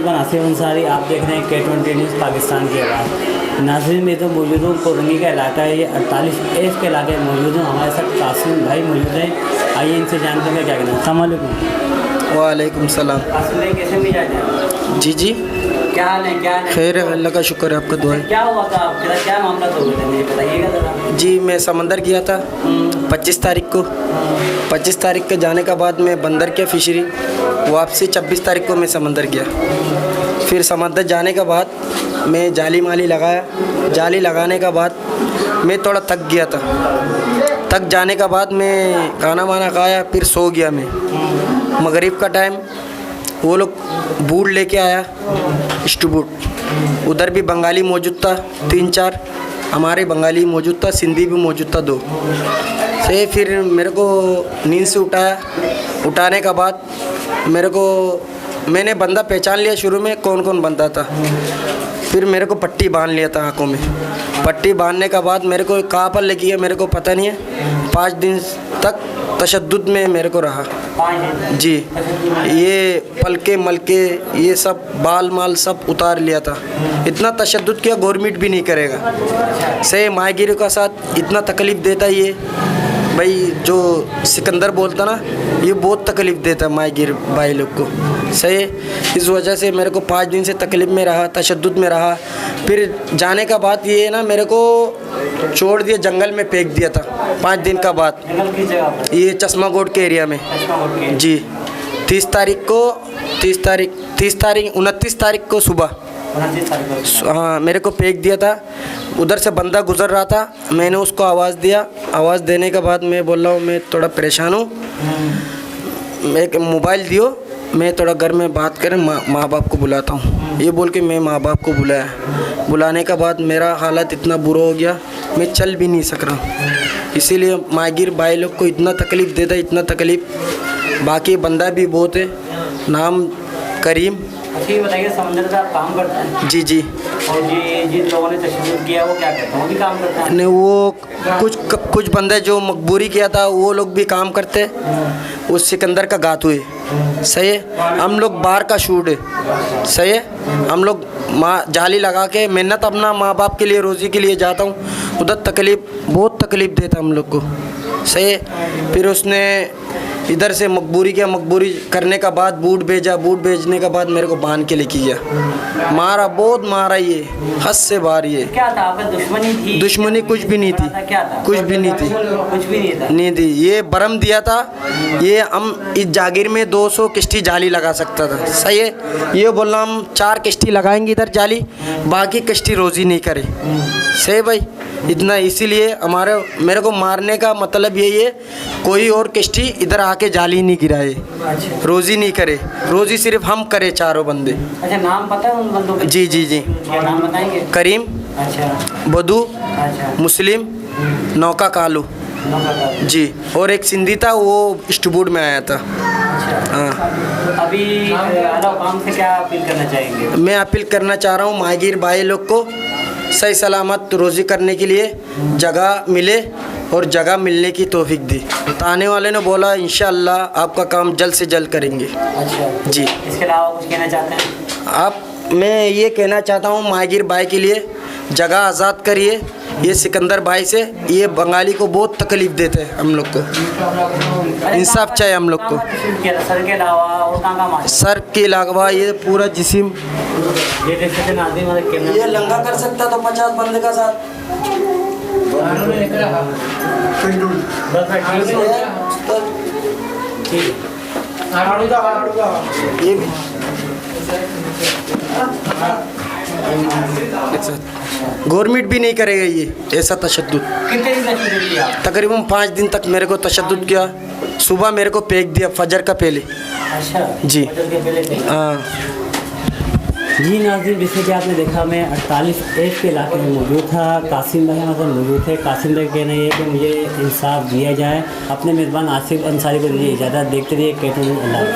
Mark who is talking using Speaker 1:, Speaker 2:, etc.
Speaker 1: मेज़बान आसिफ अंसारी, आप देख रहे हैं K20 न्यूज़ पाकिस्तान की आवाज़। नाज़रीन, मैं तो मौजूद हूँ कोरंगी का इलाका है, ये 48F के इलाके में मौजूद हूँ। हमारे साथ कासिम भाई मौजूद हैं, आइए इनसे जानते हैं क्या कहना है। अस्सलाम वालेकुम।
Speaker 2: वालेकुम सलाम।
Speaker 1: कासिम भाई कैसे मिजाज है?
Speaker 2: जी जी,
Speaker 1: क्या हाल है? क्या है?
Speaker 2: खैर है, अल्लाह का शुक्र है, आपका दुआ है।
Speaker 1: क्या हुआ था आपके साथ? क्या मामला तो हुए थे, मुझे बताइएगा ज़रा।
Speaker 2: जी, मैं समंदर गया था 25 तारीख को। 25 तारीख के जाने के बाद मैं बंदर किया फिशरी, वापसी 26 तारीख को मैं समंदर गया। फिर समंदर जाने के बाद मैं जाली माली लगाया। जाली लगाने के बाद मैं थोड़ा थक गया था। थक जाने के बाद मैं खाना वाना खाया, फिर सो गया मैं। मगरिब का टाइम वो लोग बूट लेके आया, स्टूबूट। उधर भी बंगाली मौजूद था 3-4, हमारे बंगाली मौजूद था, सिंधी भी मौजूद था 2 से। फिर मेरे को नींद से उठाया। उठाने के बाद मैंने बंदा पहचान लिया शुरू में कौन कौन बंदा था। फिर मेरे को पट्टी बांध लिया था आँखों में। पट्टी बांधने के बाद मेरे को कहाँ पर लगी है मेरे को पता नहीं है। 5 दिन तक तशद्दुद में मेरे को रहा। जी, ये पलके मलके ये सब बाल माल सब उतार लिया था। इतना तशद्दुद किया, गवर्नमेंट भी नहीं करेगा। से माहगिरों का साथ इतना तकलीफ़ देता है ये भाई, जो सिकंदर बोलता ना, ये बहुत तकलीफ़ देता है माहगिर भाई लोग को। सही, इस वजह से मेरे को 5 दिन से तकलीफ़ में रहा, तशद्दुद में रहा। फिर जाने का बाद ये ना मेरे को छोड़ दिया, जंगल में फेंक दिया था 5 दिन का बाद। ये चश्मा गोड के एरिया में। जी, 29 तारीख को सुबह, हाँ, मेरे को फेंक दिया था। उधर से बंदा गुज़र रहा था, मैंने उसको आवाज़ दिया। आवाज़ देने के बाद मैं बोल रहा हूँ मैं थोड़ा परेशान हूँ, एक मोबाइल दियो, मैं थोड़ा घर में बात करें, माँ बाप को बुलाता हूँ। ये बोल के मैं माँ बाप को बुलाया। बुलाने के बाद मेरा हालत इतना बुरा हो गया, मैं चल भी नहीं सक रहा। इसीलिए माहगिर भाई लोग को इतना तकलीफ़ देता है, इतना तकलीफ़। बाकी बंदा भी बहुत है, नाम करीम।
Speaker 1: अच्छा, ये बताइए, समंदर में आप काम करते हैं?
Speaker 2: जी जी।
Speaker 1: और जी जिन लोगों ने तशद्दुद किया वो क्या करते हैं? वो भी काम करते हैं?
Speaker 2: नहीं, वो कुछ बंदे जो मजबूरी किया था वो लोग भी काम करते। वो सिकंदर का गात हुए। सही है, हम लोग बाहर का शूट है। सही है, हम लोग जाली लगा के मेहनत अपना माँ बाप के लिए, रोज़ी के लिए जाता हूँ। उधर बहुत तकलीफ़ देता हम लोग को। सही है, फिर उसने इधर से मजबूरी किया, मजबूरी करने का बाद बूट भेजा। बूट भेजने के बाद मेरे को बांध के लेके गया, मारा, बहुत मारा, ये हद से बाहर। ये
Speaker 1: क्या था, आपका दुश्मनी थी?
Speaker 2: दुश्मनी कुछ भी नहीं थी।
Speaker 1: क्या था?
Speaker 2: कुछ भी नहीं थी।
Speaker 1: कुछ भी नहीं था?
Speaker 2: नहीं थी। ये बरम दिया था, ये हम इस जागीर में 200 किश्ती जाली लगा सकता था। सही है, ये बोला हम 4 किश्ती लगाएंगे इधर जाली, बाकी किश्ती रोज़ी नहीं करे। सही भाई, इतना। इसीलिए मेरे को मारने का मतलब यही है, कोई और किश्ती इधर आके जाली नहीं गिराए, रोज़ी नहीं करे। रोज़ी सिर्फ हम करे, चारों बंदे।
Speaker 1: अच्छा, नाम पता है उन बंदों के?
Speaker 2: जी जी जी।
Speaker 1: क्या नाम बताएंगे?
Speaker 2: करीम,
Speaker 1: अच्छा,
Speaker 2: बदू,
Speaker 1: अच्छा,
Speaker 2: मुस्लिम, नौका कालू। जी, और एक सिंधी था, वो स्टूबूट में आया था। हाँ।
Speaker 1: अभी आवाम से क्या अपील करना चाहेंगे?
Speaker 2: मैं अपील करना चाह रहा हूँ माहगिर भाई लोग को, सही सलामत रोज़ी करने के लिए जगह मिले और जगह मिलने की तौफीक दी। तो आने वाले ने बोला इंशाअल्लाह आपका काम जल्द से जल्द करेंगे।
Speaker 1: अच्छा
Speaker 2: जी।
Speaker 1: इसके अलावा कुछ कहना चाहते हैं?
Speaker 2: मैं ये कहना चाहता हूँ माहगिर भाई के लिए, जगह आज़ाद करिए। ये सिकंदर भाई से, ये बंगाली को बहुत तकलीफ़ देते हैं हम लोग को। इंसाफ चाहिए हम लोग को।
Speaker 1: सर के अलावा और कहाँ?
Speaker 2: सर के अलावा ये पूरा जिस्म,
Speaker 1: ये देख सकते हैं,
Speaker 2: ये लंगा कर सकता तो 50 बंदे का साथ। ये भी गवर्नमेंट भी नहीं करेगा ये ऐसा तशद्दुद।
Speaker 1: कितने दिन तशद्दुद किया?
Speaker 2: तकरीबन 5 दिन तक मेरे को तशद्दुद किया। सुबह मेरे को फेंक दिया फजर का पहले।
Speaker 1: अच्छा
Speaker 2: जी,
Speaker 1: हाँ जी। नाज़रीन, जैसे कि आपने देखा, मैं 48F के इलाके में मौजूद था। कासिम भाई हमारे साथ मौजूद थे। कासिम भाई कहना ये है कि मुझे इंसाफ दिया जाए। अपने मेज़बान आसिफ अंसारी को दीजिए इजाज़त। देखते रहिए K20 न्यूज़।